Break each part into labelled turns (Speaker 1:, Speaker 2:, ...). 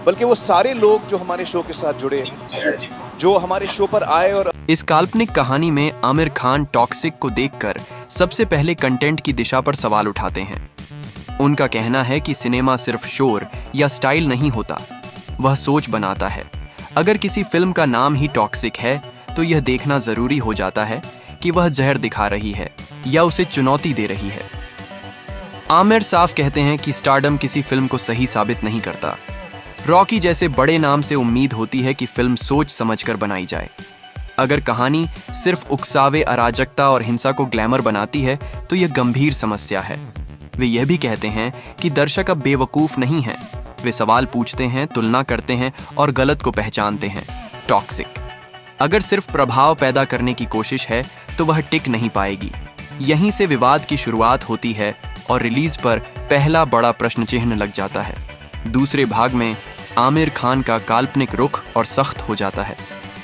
Speaker 1: बल्कि वो सारे लोग जो हमारे शो के साथ जुड़े, जो हमारे शो पर आए। और
Speaker 2: इस काल्पनिक कहानी में आमिर खान टॉक्सिक को देखकर सबसे पहले कंटेंट की दिशा पर सवाल उठाते हैं। उनका कहना है कि सिनेमा सिर्फ शोर या स्टाइल नहीं होता, वह सोच बनाता है। अगर किसी फिल्म का नाम ही टॉक्सिक है तो यह देखना जरूरी हो जाता है कि वह जहर दिखा रही है या उसे चुनौती दे रही है। आमिर साफ कहते हैं कि स्टारडम किसी फिल्म को सही साबित नहीं करता। रॉकी जैसे बड़े नाम से उम्मीद होती है कि फिल्म सोच समझकर बनाई जाए। अगर कहानी सिर्फ उकसावे, अराजकता और हिंसा को ग्लैमर बनाती है तो यह गंभीर समस्या है। वे यह भी कहते हैं कि दर्शक अब बेवकूफ नहीं हैं, वे सवाल पूछते हैं, तुलना करते हैं और गलत को पहचानते हैं। टॉक्सिक अगर सिर्फ प्रभाव पैदा करने की कोशिश है तो वह टिक नहीं पाएगी। यहीं से विवाद की शुरुआत होती है और रिलीज पर पहला बड़ा प्रश्न चिन्ह लग जाता है। दूसरे भाग में आमिर खान का काल्पनिक रुख और सख्त हो जाता है।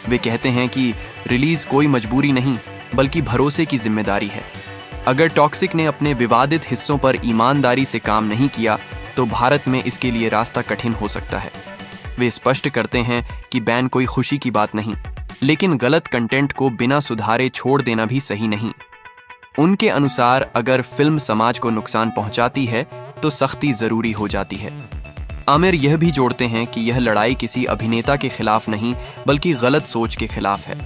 Speaker 2: वे कहते हैं कि रिलीज कोई मजबूरी नहीं बल्कि भरोसे की जिम्मेदारी है। अगर टॉक्सिक ने अपने विवादित हिस्सों पर ईमानदारी से काम नहीं किया तो भारत में इसके लिए रास्ता कठिन हो सकता है। वे स्पष्ट करते हैं कि बैन कोई खुशी की बात नहीं, लेकिन गलत कंटेंट को बिना सुधारे छोड़ देना भी सही नहीं। उनके अनुसार अगर फिल्म समाज को नुकसान पहुंचाती है तो सख्ती जरूरी हो जाती है। आमिर यह भी जोड़ते हैं कि यह लड़ाई किसी अभिनेता के खिलाफ नहीं बल्कि गलत सोच के खिलाफ है।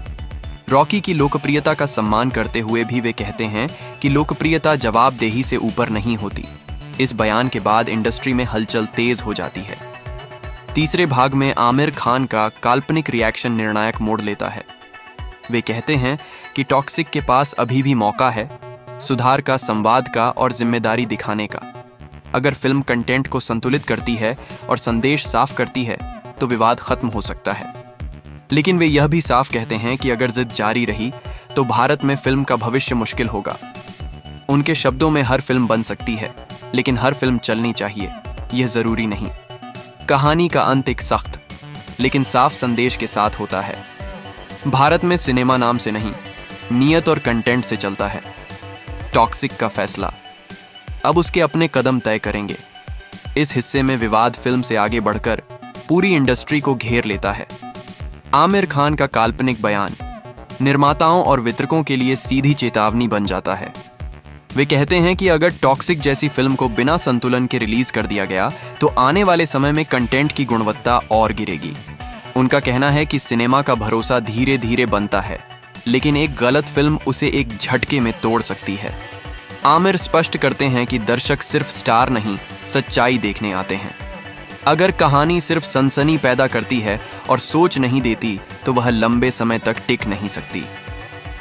Speaker 2: रॉकी की लोकप्रियता का सम्मान करते हुए भी वे कहते हैं कि लोकप्रियता जवाबदेही से ऊपर नहीं होती। इस बयान के बाद इंडस्ट्री में हलचल तेज हो जाती है। तीसरे भाग में आमिर खान का काल्पनिक रिएक्शन निर्णायक मोड़ लेता है। वे कहते हैं कि टॉक्सिक के पास अभी भी मौका है सुधार का, संवाद का और जिम्मेदारी दिखाने का। अगर फिल्म कंटेंट को संतुलित करती है और संदेश साफ करती है तो विवाद खत्म हो सकता है। लेकिन वे यह भी साफ कहते हैं कि अगर जिद जारी रही तो भारत में फिल्म का भविष्य मुश्किल होगा। उनके शब्दों में हर फिल्म बन सकती है लेकिन हर फिल्म चलनी चाहिए, यह जरूरी नहीं। कहानी का अंत एक सख्त लेकिन साफ संदेश के साथ होता है। भारत में सिनेमा नाम से नहीं, नियत और कंटेंट से चलता है। टॉक्सिक का फैसला अब उसके अपने कदम तय करेंगे। इस हिस्से में विवाद फिल्म से आगे बढ़कर पूरी इंडस्ट्री को घेर लेता है। आमिर खान का काल्पनिक बयान निर्माताओं और वितरकों के लिए सीधी चेतावनी बन जाता है। वे कहते हैं कि अगर टॉक्सिक जैसी फिल्म को बिना संतुलन के रिलीज कर दिया गया तो आने वाले समय में कंटेंट की गुणवत्ता और गिरेगी। उनका कहना है कि सिनेमा का भरोसा धीरे धीरे बनता है, लेकिन एक गलत फिल्म उसे एक झटके में तोड़ सकती है। आमिर स्पष्ट करते हैं कि दर्शक सिर्फ स्टार नहीं, सच्चाई देखने आते हैं। अगर कहानी सिर्फ सनसनी पैदा करती है और सोच नहीं देती तो वह लंबे समय तक टिक नहीं सकती।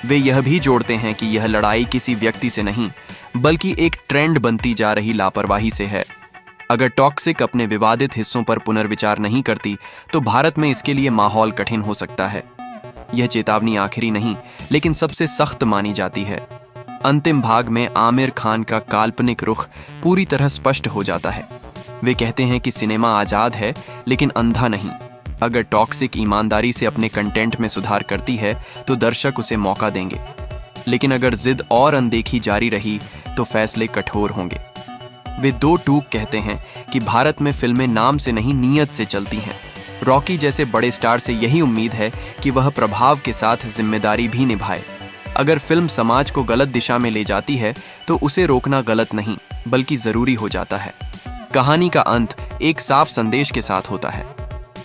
Speaker 2: वे यह भी जोड़ते हैं कि यह लड़ाई किसी व्यक्ति से नहीं बल्कि एक ट्रेंड बनती जा रही लापरवाही से है। अगर टॉक्सिक अपने विवादित हिस्सों पर पुनर्विचार नहीं करती तो भारत में इसके लिए माहौल कठिन हो सकता है। यह चेतावनी आखिरी नहीं लेकिन सबसे सख्त मानी जाती है। अंतिम भाग में आमिर खान का काल्पनिक रुख पूरी तरह स्पष्ट हो जाता है। वे कहते हैं कि सिनेमा आजाद है लेकिन अंधा नहीं। अगर टॉक्सिक ईमानदारी से अपने कंटेंट में सुधार करती है तो दर्शक उसे मौका देंगे, लेकिन अगर जिद और अनदेखी जारी रही तो फैसले कठोर होंगे। वे दो टूक कहते हैं कि भारत में फिल्में नाम से नहीं, नियत से चलती हैं। रॉकी जैसे बड़े स्टार से यही उम्मीद है कि वह प्रभाव के साथ जिम्मेदारी भी निभाए। अगर फिल्म समाज को गलत दिशा में ले जाती है तो उसे रोकना गलत नहीं बल्कि जरूरी हो जाता है। कहानी का अंत एक साफ संदेश के साथ होता है।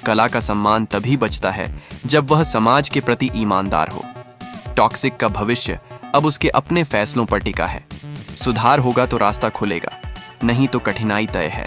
Speaker 2: कला का सम्मान तभी बचता है जब वह समाज के प्रति ईमानदार हो। टॉक्सिक का भविष्य अब उसके अपने फैसलों पर टिका है। सुधार होगा तो रास्ता खुलेगा, नहीं तो कठिनाई तय है।